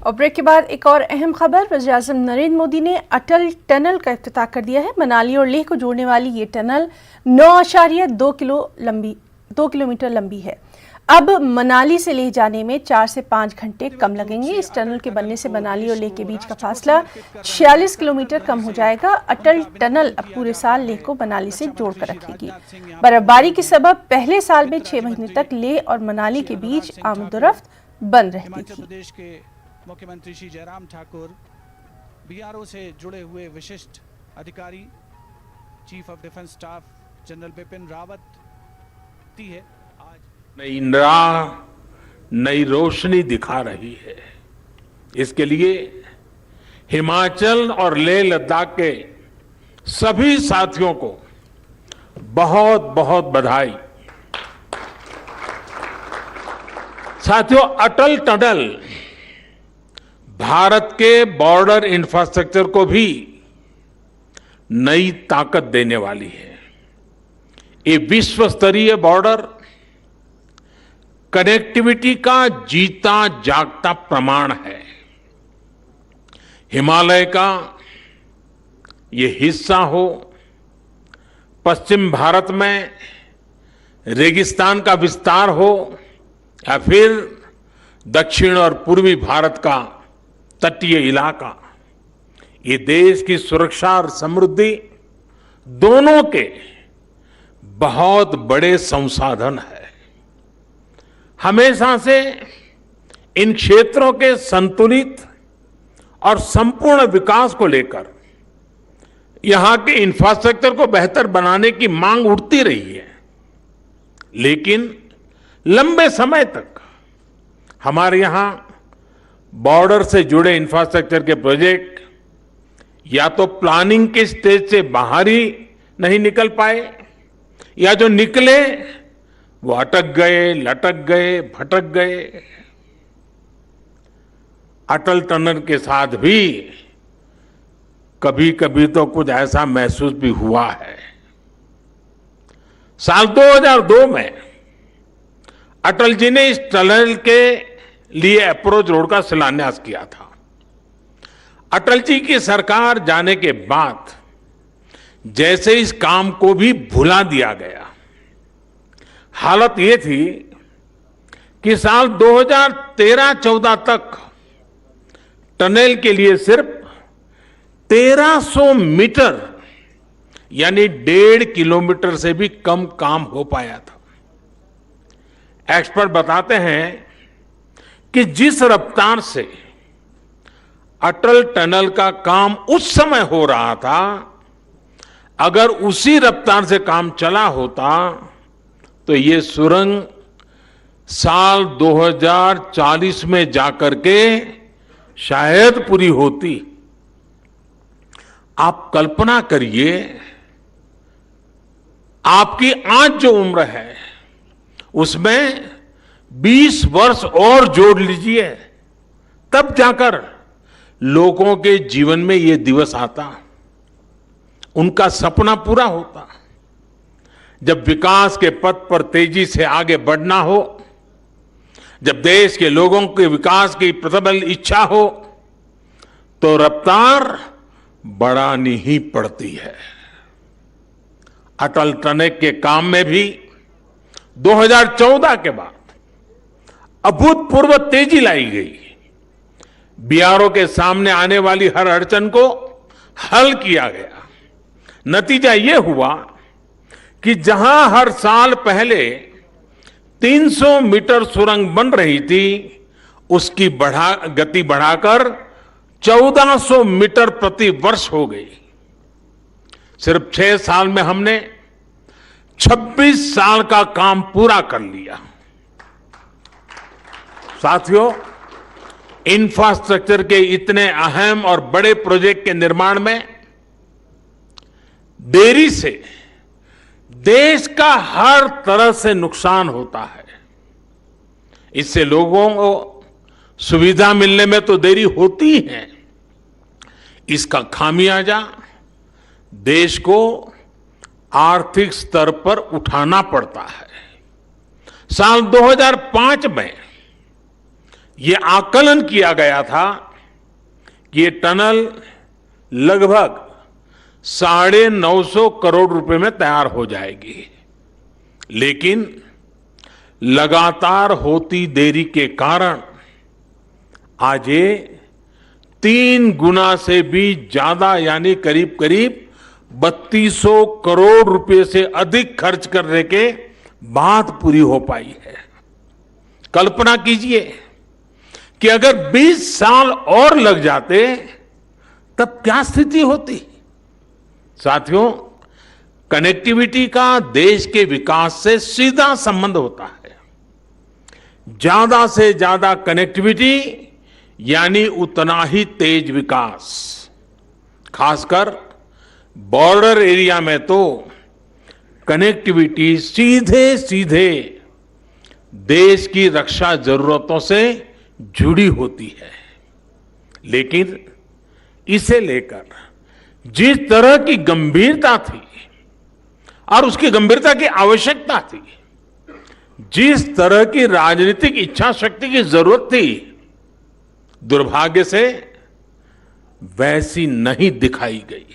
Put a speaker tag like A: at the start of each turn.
A: और ब्रेक के बाद एक और अहम खबर। वज़ीर-ए-आज़म नरेंद्र मोदी ने अटल टनल का इफ्तिताह कर दिया है। मनाली और लेह को जोड़ने वाली ये टनल 9.2 किलोमीटर लंबी है। अब मनाली से लेह जाने में 4 से 5 घंटे कम लगेंगे। इस टनल के बनने से मनाली और लेह के बीच का फासला 46 किलोमीटर कम हो जाएगा। अटल टनल अब पूरे साल लेह को मनाली से जोड़कर रखेगी। बर्फबारी के सबब पहले साल में 6 महीने तक लेह और मनाली के बीच आमदोरफ्त बंद रहती थी।
B: मुख्यमंत्री श्री जयराम ठाकुर, बीआरओ से जुड़े हुए विशिष्ट अधिकारी, chief of defence staff general Bipin Rawat है आज
C: नई राह, नई रोशनी दिखा रही है। इसके लिए हिमाचल और लेह लद्दाख के सभी साथियों को बहुत बहुत बधाई। साथियों, अटल टनल भारत के बॉर्डर इंफ्रास्ट्रक्चर को भी नई ताकत देने वाली है। ये विश्व स्तरीय बॉर्डर कनेक्टिविटी का जीता जागता प्रमाण है। हिमालय का ये हिस्सा हो, पश्चिम भारत में रेगिस्तान का विस्तार हो, या फिर दक्षिण और पूर्वी भारत का तटीय इलाका, ये देश की सुरक्षा और समृद्धि दोनों के बहुत बड़े संसाधन है। हमेशा से इन क्षेत्रों के संतुलित और संपूर्ण विकास को लेकर यहां के इंफ्रास्ट्रक्चर को बेहतर बनाने की मांग उठती रही है, लेकिन लंबे समय तक हमारे यहां बॉर्डर से जुड़े इंफ्रास्ट्रक्चर के प्रोजेक्ट या तो प्लानिंग के स्टेज से बाहर ही नहीं निकल पाए, या जो निकले वो अटक गए, लटक गए, भटक गए। अटल टनल के साथ भी कभी कभी तो कुछ ऐसा महसूस भी हुआ है। साल 2002 में अटल जी ने इस टनल के लिए अप्रोच रोड का शिलान्यास किया था। अटल जी की सरकार जाने के बाद जैसे इस काम को भी भुला दिया गया। हालत ये थी कि साल 2013-14 तक टनल के लिए सिर्फ 1300 मीटर यानी 1.5 किलोमीटर से भी कम काम हो पाया था। एक्सपर्ट बताते हैं कि जिस रफ्तार से अटल टनल का काम उस समय हो रहा था, अगर उसी रफ्तार से काम चला होता तो ये सुरंग साल 2040 में जाकर के शायद पूरी होती। आप कल्पना करिए, आपकी आज जो उम्र है उसमें 20 वर्ष और जोड़ लीजिए, तब जाकर लोगों के जीवन में ये दिवस आता, उनका सपना पूरा होता। जब विकास के पथ पर तेजी से आगे बढ़ना हो, जब देश के लोगों के विकास की प्रबल इच्छा हो, तो रफ्तार बढ़ानी ही पड़ती है। अटल टनल के काम में भी 2014 के बाद अभूतपूर्व तेजी लाई गई। बीआरओ के सामने आने वाली हर अड़चन को हल किया गया। नतीजा यह हुआ कि जहां हर साल पहले 300 मीटर सुरंग बन रही थी, उसकी गति बढ़ाकर 1400 मीटर प्रति वर्ष हो गई। सिर्फ 6 साल में हमने 26 साल का काम पूरा कर लिया। साथियों, इंफ्रास्ट्रक्चर के इतने अहम और बड़े प्रोजेक्ट के निर्माण में देरी से देश का हर तरह से नुकसान होता है। इससे लोगों को सुविधा मिलने में तो देरी होती है, इसका खामियाजा देश को आर्थिक स्तर पर उठाना पड़ता है। साल 2005 में ये आकलन किया गया था कि ये टनल लगभग 950 करोड़ रुपए में तैयार हो जाएगी, लेकिन लगातार होती देरी के कारण आज ये 3 गुना से भी ज्यादा यानी करीब करीब 3200 करोड़ रुपए से अधिक खर्च करने के बाद पूरी हो पाई है। कल्पना कीजिए कि अगर 20 साल और लग जाते तब क्या स्थिति होती। साथियों, कनेक्टिविटी का देश के विकास से सीधा संबंध होता है। ज्यादा से ज्यादा कनेक्टिविटी यानी उतना ही तेज विकास। खासकर बॉर्डर एरिया में तो कनेक्टिविटी सीधे सीधे देश की रक्षा जरूरतों से जुड़ी होती है। लेकिन इसे लेकर जिस तरह की गंभीरता थी और उसकी गंभीरता की आवश्यकता थी, जिस तरह की राजनीतिक इच्छा शक्ति की जरूरत थी, दुर्भाग्य से वैसी नहीं दिखाई गई।